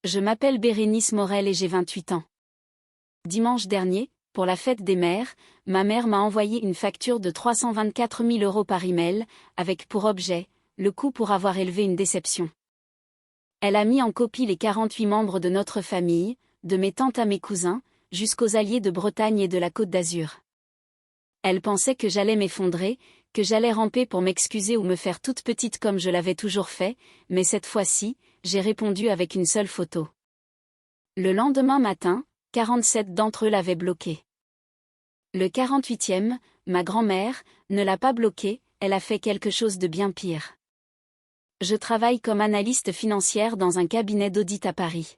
Je m'appelle Bérénice Morel et j'ai 28 ans. Dimanche dernier, pour la fête des mères, ma mère m'a envoyé une facture de 324 000 € par email, avec pour objet, le coût pour avoir élevé une déception. Elle a mis en copie les 48 membres de notre famille, de mes tantes à mes cousins, jusqu'aux alliés de Bretagne et de la Côte d'Azur. Elle pensait que j'allais m'effondrer, que j'allais ramper pour m'excuser ou me faire toute petite comme je l'avais toujours fait, mais cette fois-ci, j'ai répondu avec une seule photo. Le lendemain matin, 47 d'entre eux l'avaient bloqué. Le 48e, ma grand-mère, ne l'a pas bloqué, elle a fait quelque chose de bien pire. Je travaille comme analyste financière dans un cabinet d'audit à Paris.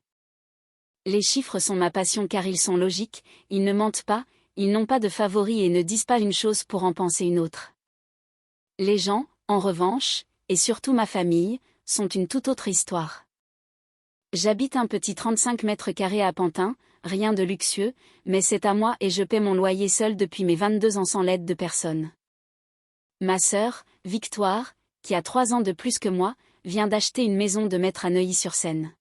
Les chiffres sont ma passion car ils sont logiques, ils ne mentent pas, ils n'ont pas de favoris et ne disent pas une chose pour en penser une autre. Les gens, en revanche, et surtout ma famille, sont une toute autre histoire. J'habite un petit 35 mètres carrés à Pantin, rien de luxueux, mais c'est à moi et je paie mon loyer seul depuis mes 22 ans sans l'aide de personne. Ma sœur, Victoire, qui a 3 ans de plus que moi, vient d'acheter une maison de maître à Neuilly-sur-Seine.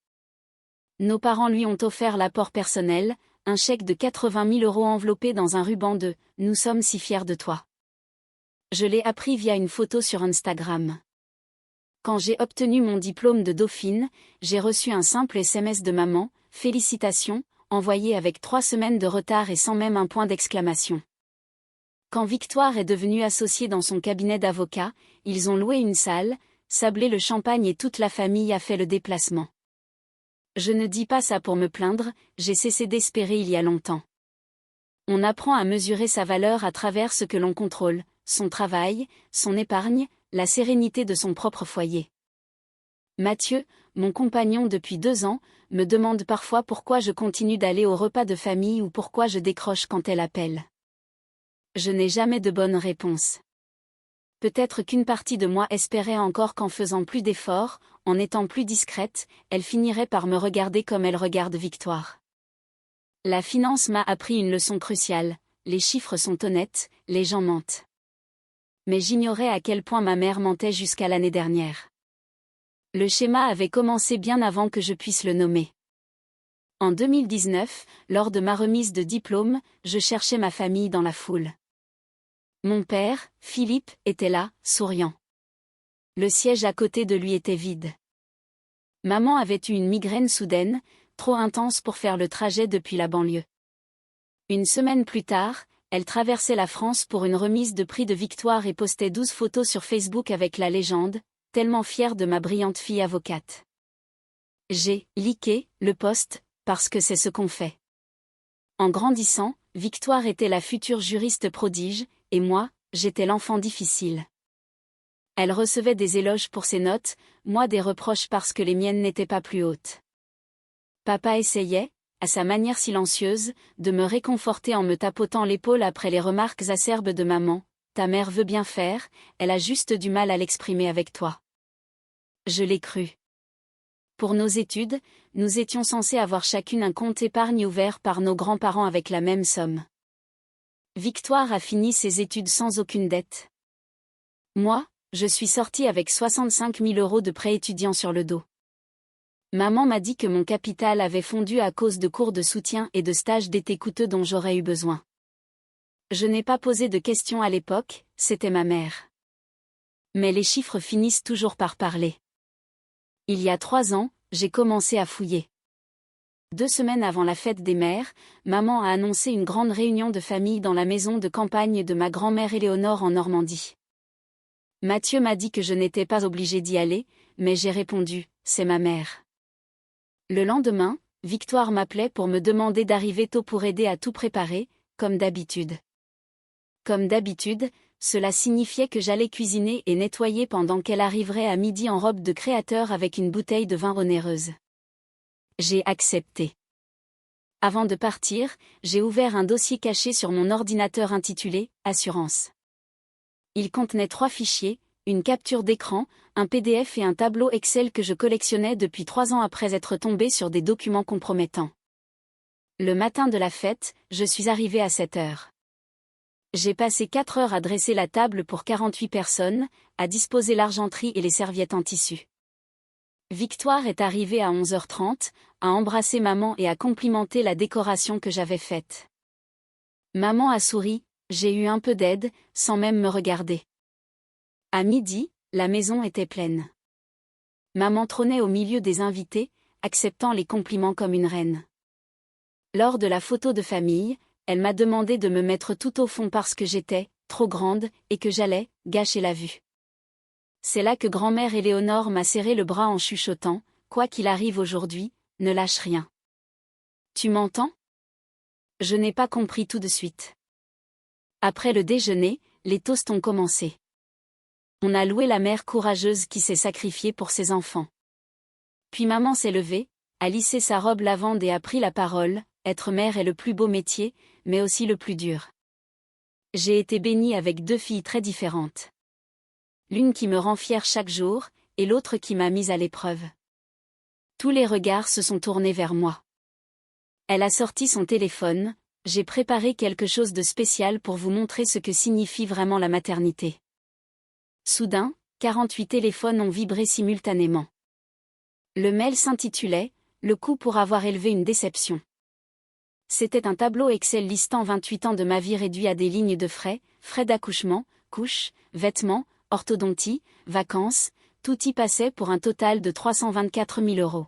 Nos parents lui ont offert l'apport personnel, un chèque de 80 000 € enveloppé dans un ruban de « Nous sommes si fiers de toi ». Je l'ai appris via une photo sur Instagram. Quand j'ai obtenu mon diplôme de dauphine, j'ai reçu un simple SMS de maman, « Félicitations », envoyé avec 3 semaines de retard et sans même un point d'exclamation. Quand Victoire est devenue associée dans son cabinet d'avocat, ils ont loué une salle, sablé le champagne et toute la famille a fait le déplacement. Je ne dis pas ça pour me plaindre, j'ai cessé d'espérer il y a longtemps. On apprend à mesurer sa valeur à travers ce que l'on contrôle, son travail, son épargne, la sérénité de son propre foyer. Mathieu, mon compagnon depuis 2 ans, me demande parfois pourquoi je continue d'aller au repas de famille ou pourquoi je décroche quand elle appelle. Je n'ai jamais de bonne réponse. Peut-être qu'une partie de moi espérait encore qu'en faisant plus d'efforts, en étant plus discrète, elle finirait par me regarder comme elle regarde Victoire. La finance m'a appris une leçon cruciale, les chiffres sont honnêtes, les gens mentent. Mais j'ignorais à quel point ma mère mentait jusqu'à l'année dernière. Le schéma avait commencé bien avant que je puisse le nommer. En 2019, lors de ma remise de diplôme, je cherchais ma famille dans la foule. Mon père, Philippe, était là, souriant. Le siège à côté de lui était vide. Maman avait eu une migraine soudaine, trop intense pour faire le trajet depuis la banlieue. Une semaine plus tard, elle traversait la France pour une remise de prix de Victoire et postait 12 photos sur Facebook avec la légende, tellement fière de ma brillante fille avocate. J'ai liké le post, parce que c'est ce qu'on fait. En grandissant, Victoire était la future juriste prodige, et moi, j'étais l'enfant difficile. Elle recevait des éloges pour ses notes, moi des reproches parce que les miennes n'étaient pas plus hautes. Papa essayait, à sa manière silencieuse, de me réconforter en me tapotant l'épaule après les remarques acerbes de maman. Ta mère veut bien faire, elle a juste du mal à l'exprimer avec toi. Je l'ai cru. Pour nos études, nous étions censés avoir chacune un compte épargne ouvert par nos grands-parents avec la même somme. Victoire a fini ses études sans aucune dette. Moi, je suis sortie avec 65 000 € de prêt étudiant sur le dos. Maman m'a dit que mon capital avait fondu à cause de cours de soutien et de stages d'été coûteux dont j'aurais eu besoin. Je n'ai pas posé de questions à l'époque, c'était ma mère. Mais les chiffres finissent toujours par parler. Il y a 3 ans, j'ai commencé à fouiller. 2 semaines avant la fête des mères, maman a annoncé une grande réunion de famille dans la maison de campagne de ma grand-mère Éléonore en Normandie. Mathieu m'a dit que je n'étais pas obligée d'y aller, mais j'ai répondu, c'est ma mère. Le lendemain, Victoire m'appelait pour me demander d'arriver tôt pour aider à tout préparer, comme d'habitude. Comme d'habitude, cela signifiait que j'allais cuisiner et nettoyer pendant qu'elle arriverait à midi en robe de créateur avec une bouteille de vin onéreuse. J'ai accepté. Avant de partir, j'ai ouvert un dossier caché sur mon ordinateur intitulé « Assurance ». Il contenait 3 fichiers, une capture d'écran, un PDF et un tableau Excel que je collectionnais depuis 3 ans après être tombé sur des documents compromettants. Le matin de la fête, je suis arrivée à 7 heures. J'ai passé 4 heures à dresser la table pour 48 personnes, à disposer l'argenterie et les serviettes en tissu. Victoire est arrivée à 11h30, a embrassé maman et a complimenté la décoration que j'avais faite. Maman a souri, j'ai eu un peu d'aide, sans même me regarder. À midi, la maison était pleine. Maman trônait au milieu des invités, acceptant les compliments comme une reine. Lors de la photo de famille, elle m'a demandé de me mettre tout au fond parce que j'étais trop grande et que j'allais gâcher la vue. C'est là que grand-mère Éléonore m'a serré le bras en chuchotant, quoi qu'il arrive aujourd'hui, ne lâche rien. Tu m'entends ? Je n'ai pas compris tout de suite. Après le déjeuner, les toasts ont commencé. On a loué la mère courageuse qui s'est sacrifiée pour ses enfants. Puis maman s'est levée, a lissé sa robe lavande et a pris la parole. Être mère est le plus beau métier, mais aussi le plus dur. J'ai été bénie avec 2 filles très différentes. L'une qui me rend fière chaque jour, et l'autre qui m'a mise à l'épreuve. Tous les regards se sont tournés vers moi. Elle a sorti son téléphone, j'ai préparé quelque chose de spécial pour vous montrer ce que signifie vraiment la maternité. Soudain, 48 téléphones ont vibré simultanément. Le mail s'intitulait « Le coup pour avoir élevé une déception ». C'était un tableau Excel listant 28 ans de ma vie réduit à des lignes de frais d'accouchement, couches, vêtements, orthodontie, vacances, tout y passait pour un total de 324 000 €.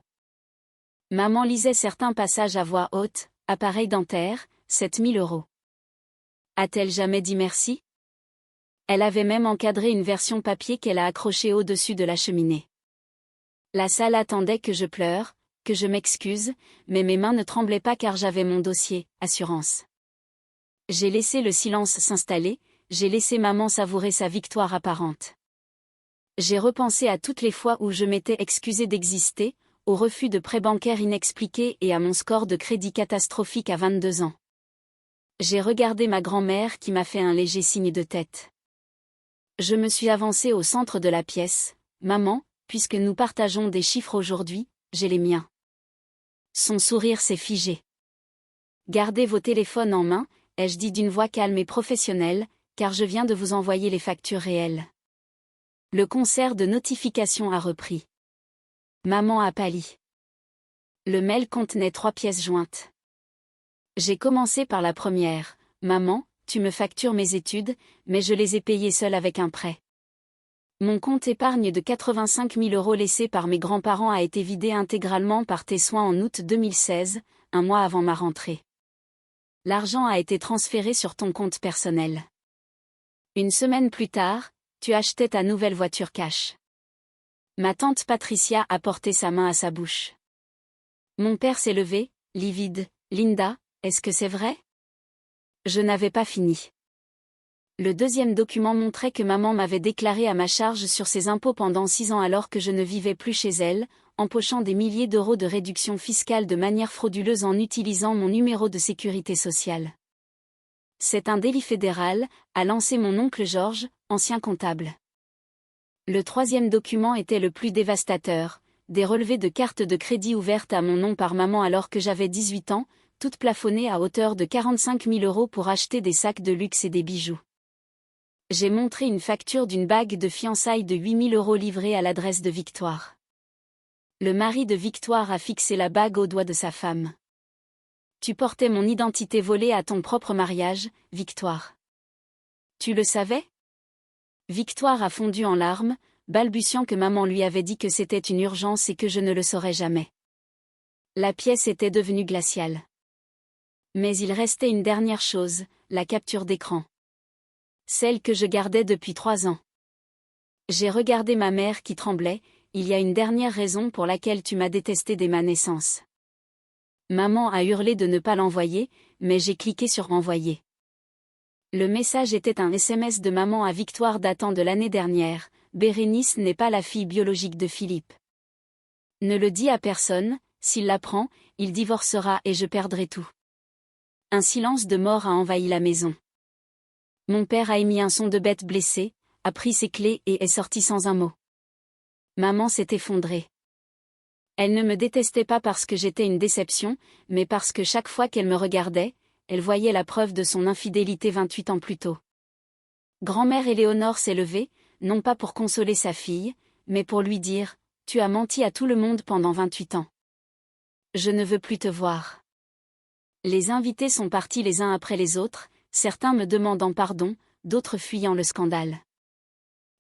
Maman lisait certains passages à voix haute, appareil dentaire, 7 000 €. A-t-elle jamais dit merci ? Elle avait même encadré une version papier qu'elle a accrochée au-dessus de la cheminée. La salle attendait que je pleure, que je m'excuse, mais mes mains ne tremblaient pas car j'avais mon dossier, assurance. J'ai laissé le silence s'installer, j'ai laissé maman savourer sa victoire apparente. J'ai repensé à toutes les fois où je m'étais excusée d'exister, au refus de prêts bancaires inexpliqués et à mon score de crédit catastrophique à 22 ans. J'ai regardé ma grand-mère qui m'a fait un léger signe de tête. Je me suis avancée au centre de la pièce. Maman, puisque nous partageons des chiffres aujourd'hui, j'ai les miens. Son sourire s'est figé. Gardez vos téléphones en main, ai-je dit d'une voix calme et professionnelle, car je viens de vous envoyer les factures réelles. Le concert de notification a repris. Maman a pâli. Le mail contenait 3 pièces jointes. J'ai commencé par la première. Maman, tu me factures mes études, mais je les ai payées seule avec un prêt. Mon compte épargne de 85 000 € laissé par mes grands-parents a été vidé intégralement par tes soins en août 2016, un mois avant ma rentrée. L'argent a été transféré sur ton compte personnel. Une semaine plus tard, tu achetais ta nouvelle voiture cash. Ma tante Patricia a porté sa main à sa bouche. Mon père s'est levé, livide. Linda, est-ce que c'est vrai ? Je n'avais pas fini. Le deuxième document montrait que maman m'avait déclaré à ma charge sur ses impôts pendant 6 ans alors que je ne vivais plus chez elle, empochant des milliers d'euros de réduction fiscale de manière frauduleuse en utilisant mon numéro de sécurité sociale. C'est un délit fédéral, a lancé mon oncle Georges, ancien comptable. Le troisième document était le plus dévastateur, des relevés de cartes de crédit ouvertes à mon nom par maman alors que j'avais 18 ans, toutes plafonnées à hauteur de 45 000 € pour acheter des sacs de luxe et des bijoux. J'ai montré une facture d'une bague de fiançailles de 8 000 € livrée à l'adresse de Victoire. Le mari de Victoire a fixé la bague au doigt de sa femme. Tu portais mon identité volée à ton propre mariage, Victoire. Tu le savais ? Victoire a fondu en larmes, balbutiant que maman lui avait dit que c'était une urgence et que je ne le saurais jamais. La pièce était devenue glaciale. Mais il restait une dernière chose, la capture d'écran. Celle que je gardais depuis 3 ans. J'ai regardé ma mère qui tremblait, il y a une dernière raison pour laquelle tu m'as détesté dès ma naissance. Maman a hurlé de ne pas l'envoyer, mais j'ai cliqué sur envoyer. Le message était un SMS de maman à Victoire datant de l'année dernière. Bérénice n'est pas la fille biologique de Philippe. Ne le dis à personne, s'il l'apprend, il divorcera et je perdrai tout. Un silence de mort a envahi la maison. Mon père a émis un son de bête blessée, a pris ses clés et est sorti sans un mot. Maman s'est effondrée. Elle ne me détestait pas parce que j'étais une déception, mais parce que chaque fois qu'elle me regardait, elle voyait la preuve de son infidélité 28 ans plus tôt. Grand-mère Éléonore s'est levée, non pas pour consoler sa fille, mais pour lui dire tu as menti à tout le monde pendant 28 ans. Je ne veux plus te voir. Les invités sont partis les uns après les autres, certains me demandant pardon, d'autres fuyant le scandale.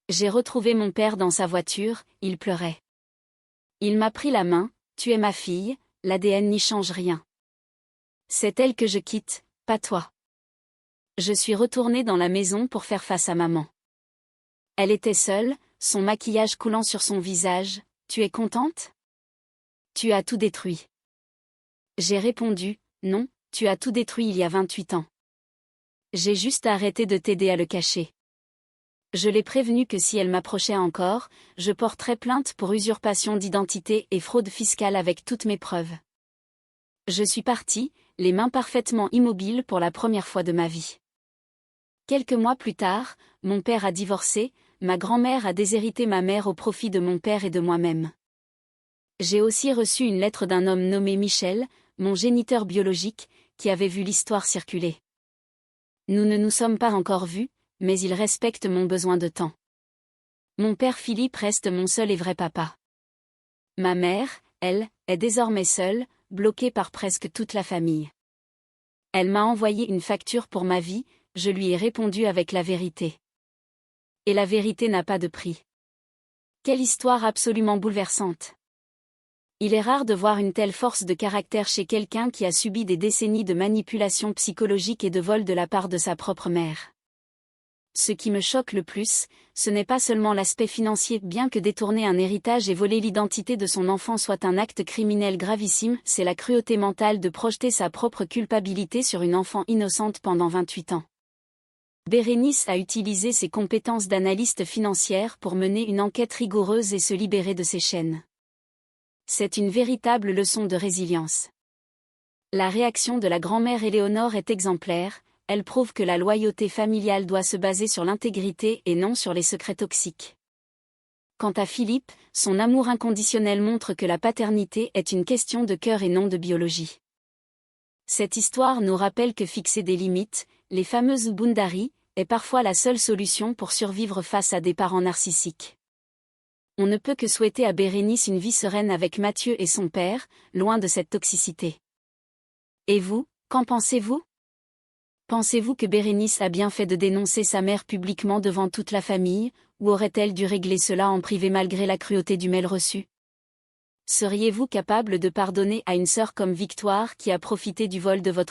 J'ai retrouvé mon père dans sa voiture, il pleurait. Il m'a pris la main, tu es ma fille, l'ADN n'y change rien. C'est elle que je quitte, pas toi. Je suis retournée dans la maison pour faire face à maman. Elle était seule, son maquillage coulant sur son visage, tu es contente? Tu as tout détruit. J'ai répondu, non, tu as tout détruit il y a 28 ans. J'ai juste arrêté de t'aider à le cacher. Je l'ai prévenue que si elle m'approchait encore, je porterais plainte pour usurpation d'identité et fraude fiscale avec toutes mes preuves. Je suis partie, les mains parfaitement immobiles pour la première fois de ma vie. Quelques mois plus tard, mon père a divorcé, ma grand-mère a déshérité ma mère au profit de mon père et de moi-même. J'ai aussi reçu une lettre d'un homme nommé Michel, mon géniteur biologique, qui avait vu l'histoire circuler. Nous ne nous sommes pas encore vus, mais il respecte mon besoin de temps. Mon père Philippe reste mon seul et vrai papa. Ma mère, elle, est désormais seule, bloquée par presque toute la famille. Elle m'a envoyé une facture pour ma vie, je lui ai répondu avec la vérité. Et la vérité n'a pas de prix. Quelle histoire absolument bouleversante. Il est rare de voir une telle force de caractère chez quelqu'un qui a subi des décennies de manipulation psychologique et de vol de la part de sa propre mère. Ce qui me choque le plus, ce n'est pas seulement l'aspect financier, bien que détourner un héritage et voler l'identité de son enfant soit un acte criminel gravissime, c'est la cruauté mentale de projeter sa propre culpabilité sur une enfant innocente pendant 28 ans. Bérénice a utilisé ses compétences d'analyste financière pour mener une enquête rigoureuse et se libérer de ses chaînes. C'est une véritable leçon de résilience. La réaction de la grand-mère Éléonore est exemplaire, elle prouve que la loyauté familiale doit se baser sur l'intégrité et non sur les secrets toxiques. Quant à Philippe, son amour inconditionnel montre que la paternité est une question de cœur et non de biologie. Cette histoire nous rappelle que fixer des limites, les fameuses boundaries, est parfois la seule solution pour survivre face à des parents narcissiques. On ne peut que souhaiter à Bérénice une vie sereine avec Mathieu et son père, loin de cette toxicité. Et vous, qu'en pensez-vous? Pensez-vous que Bérénice a bien fait de dénoncer sa mère publiquement devant toute la famille, ou aurait-elle dû régler cela en privé malgré la cruauté du mail reçu? Seriez-vous capable de pardonner à une sœur comme Victoire qui a profité du vol de votre